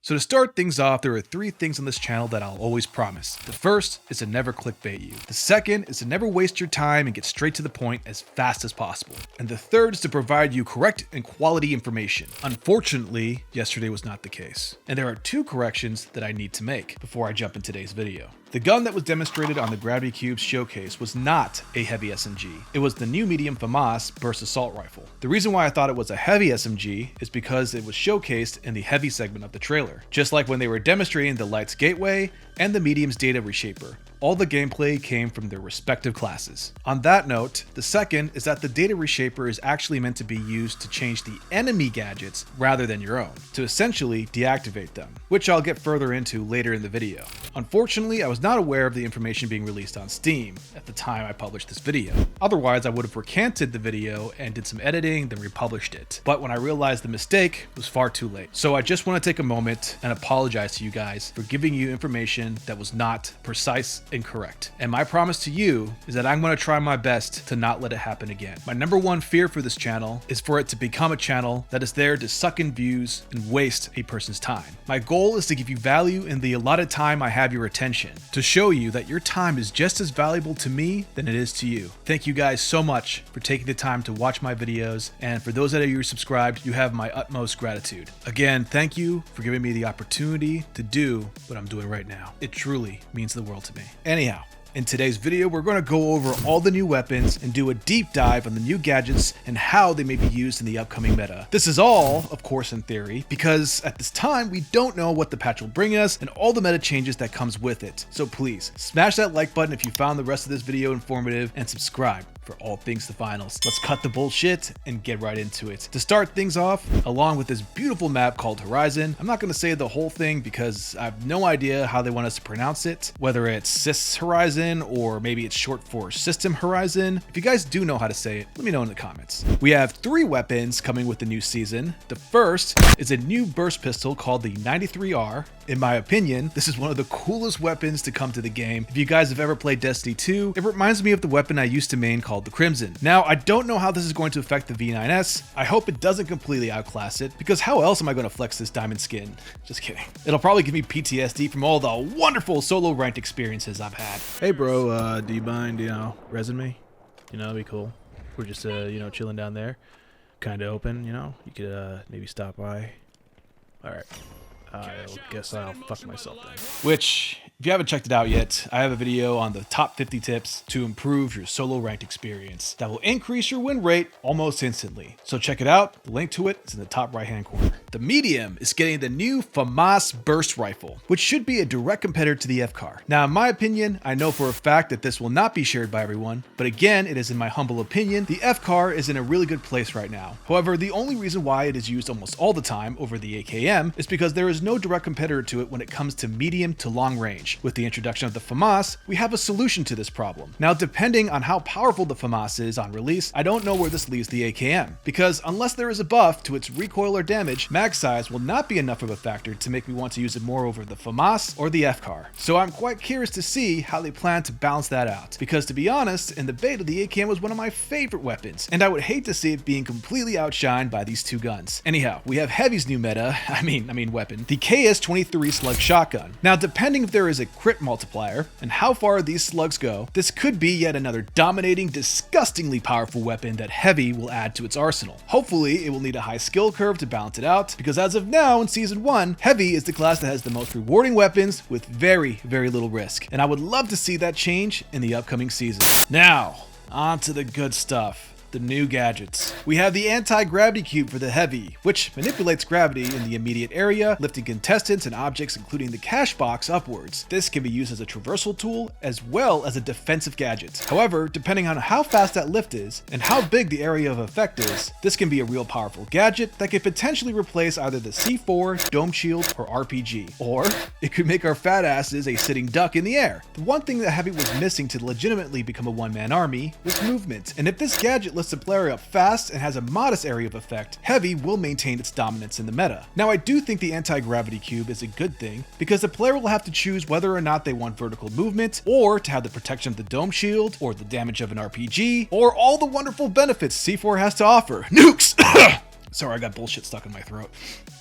So to start things off, there are 3 things on this channel that I'll always promise. The first is to never clickbait you. The second is to never waste your time and get straight to the point as fast as possible. And the third is to provide you correct and quality information. Unfortunately, yesterday was not the case. And there are 2 corrections that I need to make before I jump in today's video. The gun that was demonstrated on the Gravity Cube showcase was not a heavy SMG. It was the new medium FAMAS burst assault rifle. The reason why I thought it was a heavy SMG is because it was showcased in the heavy segment of the trailer. Just like when they were demonstrating the light's gateway and the medium's data reshaper. All the gameplay came from their respective classes. On that note, the second is that the data reshaper is actually meant to be used to change the enemy gadgets rather than your own, to essentially deactivate them, which I'll get further into later in the video. Unfortunately, I was not aware of the information being released on Steam at the time I published this video. Otherwise, I would have recanted the video and did some editing, then republished it. But when I realized the mistake, it was far too late. So I just want to take a moment and apologize to you guys for giving you information that was not precise and correct. And my promise to you is that I'm going to try my best to not let it happen again. My number one fear for this channel is for it to become a channel that is there to suck in views and waste a person's time. My goal is to give you value in the allotted time I have your attention, to show you that your time is just as valuable to me than it is to you. Thank you guys so much for taking the time to watch my videos, and for those that are subscribed, you have my utmost gratitude. Again, thank you for giving me the opportunity to do what I'm doing right now. It truly means the world to me. Anyhow, in today's video, we're going to go over all the new weapons and do a deep dive on the new gadgets and how they may be used in the upcoming meta. This is all, of course, in theory, because at this time, we don't know what the patch will bring us and all the meta changes that comes with it. So please, smash that like button if you found the rest of this video informative, and subscribe for all things the finals. Let's cut the bullshit and get right into it. To start things off, along with this beautiful map called Horizon, I'm not going to say the whole thing because I have no idea how they want us to pronounce it, whether it's Sys Horizon or maybe it's short for System Horizon. If you guys do know how to say it, let me know in the comments. We have 3 weapons coming with the new season. The first is a new burst pistol called the 93R. In my opinion, this is one of the coolest weapons to come to the game. If you guys have ever played Destiny 2, it reminds me of the weapon I used to main called the Crimson. Now, I don't know how this is going to affect the V9S. I hope it doesn't completely outclass it, because how else am I going to flex this diamond skin? Just kidding. It'll probably give me PTSD from all the wonderful solo ranked experiences I've had. Hey bro, do you mind, resin me? It'd be cool. We're just, chilling down there. Kind of open, you could maybe stop by. All right. I guess I'll fuck myself then. Which, if you haven't checked it out yet, I have a video on the top 50 tips to improve your solo ranked experience that will increase your win rate almost instantly. So check it out. The link to it is in the top right hand corner. The medium is getting the new FAMAS burst rifle, which should be a direct competitor to the FCAR. Now, in my opinion, I know for a fact that this will not be shared by everyone, but again, it is in my humble opinion, the FCAR is in a really good place right now. However, the only reason why it is used almost all the time over the AKM is because there is no direct competitor to it when it comes to medium to long range. With the introduction of the FAMAS, we have a solution to this problem. Now, depending on how powerful the FAMAS is on release, I don't know where this leaves the AKM, because unless there is a buff to its recoil or damage, mag size will not be enough of a factor to make me want to use it more over the FAMAS or the FCAR. So I'm quite curious to see how they plan to balance that out, because to be honest, in the beta, the AKM was one of my favorite weapons, and I would hate to see it being completely outshined by these 2 guns. Anyhow, we have Heavy's new meta, I mean weapon, the KS-23 slug shotgun. Now, depending if there is a crit multiplier and how far these slugs go, this could be yet another dominating, disgustingly powerful weapon that Heavy will add to its arsenal. Hopefully, it will need a high skill curve to balance it out, because as of now in Season 1, Heavy is the class that has the most rewarding weapons with very, very little risk, and I would love to see that change in the upcoming season. Now, on to the good stuff. The new gadgets. We have the anti-gravity cube for the Heavy, which manipulates gravity in the immediate area, lifting contestants and objects including the cash box upwards. This can be used as a traversal tool as well as a defensive gadget. However, depending on how fast that lift is and how big the area of effect is, this can be a real powerful gadget that could potentially replace either the C4, Dome Shield, or RPG. Or it could make our fat asses a sitting duck in the air. The one thing that Heavy was missing to legitimately become a one-man army was movement, and if this gadget lifts a player up fast and has a modest area of effect, Heavy will maintain its dominance in the meta. Now, I do think the anti-gravity cube is a good thing, because the player will have to choose whether or not they want vertical movement, or to have the protection of the Dome Shield, or the damage of an RPG, or all the wonderful benefits C4 has to offer. Nukes! Sorry, I got bullshit stuck in my throat.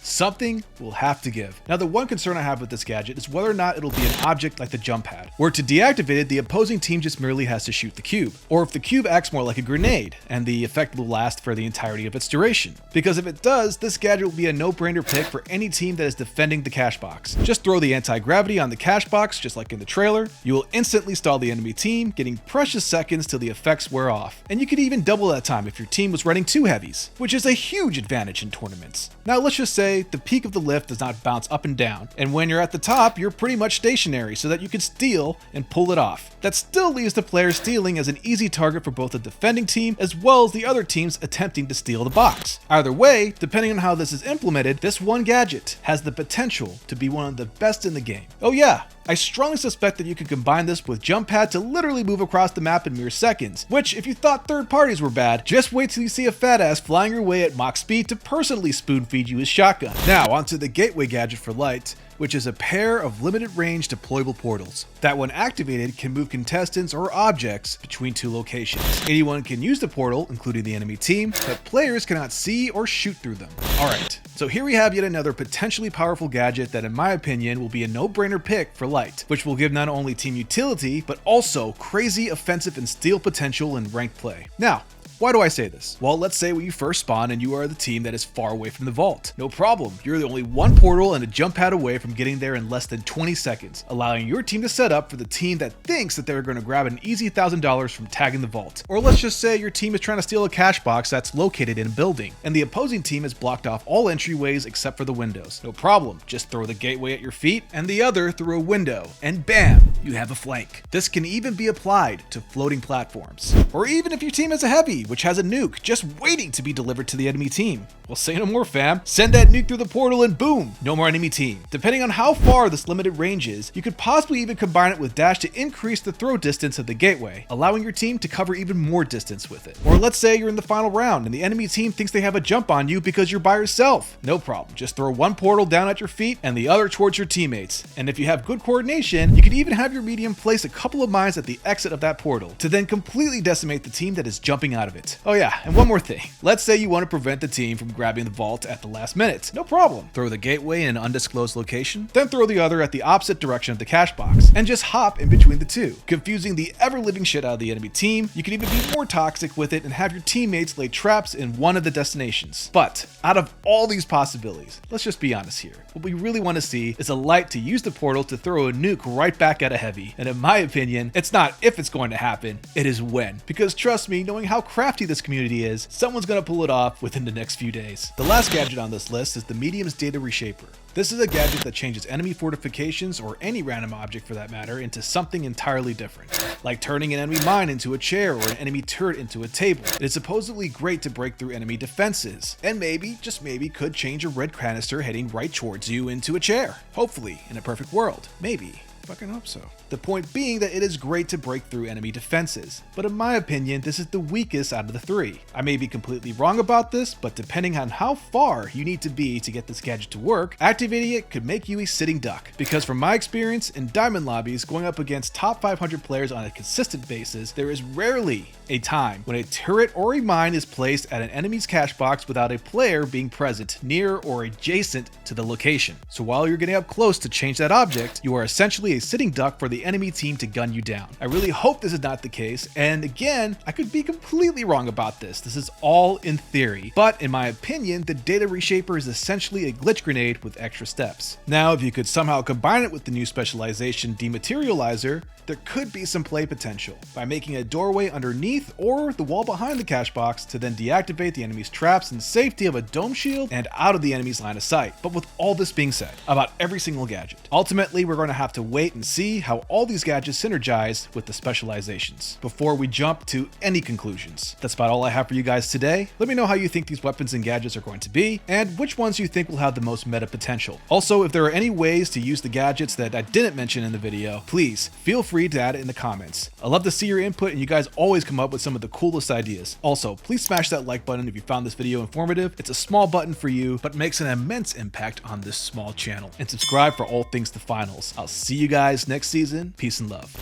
Something will have to give. Now, the one concern I have with this gadget is whether or not it'll be an object like the jump pad, where to deactivate it, the opposing team just merely has to shoot the cube, or if the cube acts more like a grenade, and the effect will last for the entirety of its duration. Because if it does, this gadget will be a no-brainer pick for any team that is defending the cash box. Just throw the anti-gravity on the cash box, just like in the trailer. You will instantly stall the enemy team, getting precious seconds till the effects wear off. And you could even double that time if your team was running 2 heavies, which is a huge advantage in tournaments. Now, let's just say the peak of the lift does not bounce up and down, and when you're at the top, you're pretty much stationary so that you can steal and pull it off. That still leaves the player stealing as an easy target for both the defending team as well as the other teams attempting to steal the box. Either way, depending on how this is implemented, this one gadget has the potential to be one of the best in the game. Oh yeah, I strongly suspect that you could combine this with jump pad to literally move across the map in mere seconds, which if you thought third parties were bad, just wait till you see a fat ass flying your way at Mach speed to personally spoon feed you his shotgun. Now onto the gateway gadget for light, which is a pair of limited range deployable portals that when activated can move contestants or objects between 2 locations. Anyone can use the portal, including the enemy team, but players cannot see or shoot through them. Alright, so here we have yet another potentially powerful gadget that in my opinion will be a no-brainer pick for light, which will give not only team utility, but also crazy offensive and steal potential in ranked play. Now, why do I say this? Well, let's say when you first spawn and you are the team that is far away from the vault. No problem, you're the only one portal and a jump pad away from getting there in less than 20 seconds, allowing your team to set up for the team that thinks that they're going to grab an easy $1,000 from tagging the vault. Or let's just say your team is trying to steal a cash box that's located in a building, and the opposing team has blocked off all entryways except for the windows. No problem, just throw the gateway at your feet and the other through a window, and bam, you have a flank. This can even be applied to floating platforms. Or even if your team is a heavy, which has a nuke just waiting to be delivered to the enemy team. Well, say no more, fam. Send that nuke through the portal and boom, no more enemy team. Depending on how far this limited range is, you could possibly even combine it with dash to increase the throw distance of the gateway, allowing your team to cover even more distance with it. Or let's say you're in the final round and the enemy team thinks they have a jump on you because you're by yourself. No problem, just throw one portal down at your feet and the other towards your teammates. And if you have good coordination, you can even have your medium place a couple of mines at the exit of that portal to then completely decimate the team that is jumping out of it. Oh yeah, and one more thing. Let's say you want to prevent the team from grabbing the vault at the last minute. No problem. Throw the gateway in an undisclosed location, then throw the other at the opposite direction of the cash box, and just hop in between the two, confusing the ever-living shit out of the enemy team. You can even be more toxic with it and have your teammates lay traps in one of the destinations. But out of all these possibilities, let's just be honest here. What we really want to see is a light to use the portal to throw a nuke right back at a heavy. And in my opinion, it's not if it's going to happen, it is when. Because trust me, knowing how crafty this community is, someone's going to pull it off within the next few days. The last gadget on this list is the Medium's Data Reshaper. This is a gadget that changes enemy fortifications, or any random object for that matter, into something entirely different, like turning an enemy mine into a chair or an enemy turret into a table. It is supposedly great to break through enemy defenses, and maybe, just maybe, could change a red canister heading right towards you into a chair. Hopefully, in a perfect world. Maybe. Fucking hope so. The point being that it is great to break through enemy defenses, but in my opinion, this is the weakest out of the 3. I may be completely wrong about this, but depending on how far you need to be to get this gadget to work, activating it could make you a sitting duck. Because from my experience in diamond lobbies, going up against top 500 players on a consistent basis, there is rarely a time when a turret or a mine is placed at an enemy's cash box without a player being present near or adjacent to the location. So while you're getting up close to change that object, you are essentially a sitting duck for the enemy team to gun you down. I really hope this is not the case, and again, I could be completely wrong about this. This is all in theory, but in my opinion, the Data Reshaper is essentially a glitch grenade with extra steps. Now, if you could somehow combine it with the new specialization Dematerializer, there could be some play potential by making a doorway underneath or the wall behind the cash box to then deactivate the enemy's traps in safety of a dome shield and out of the enemy's line of sight. But with all this being said about every single gadget, ultimately we're going to have to wait and see how all these gadgets synergize with the specializations before we jump to any conclusions. That's about all I have for you guys today. Let me know how you think these weapons and gadgets are going to be and which ones you think will have the most meta potential. Also, if there are any ways to use the gadgets that I didn't mention in the video, please feel free to add it in the comments. I love to see your input, and you guys always come up with some of the coolest ideas. Also, please smash that like button if you found this video informative. It's a small button for you, but makes an immense impact on this small channel. And subscribe for all things to finals. I'll see you guys next season. Peace and love.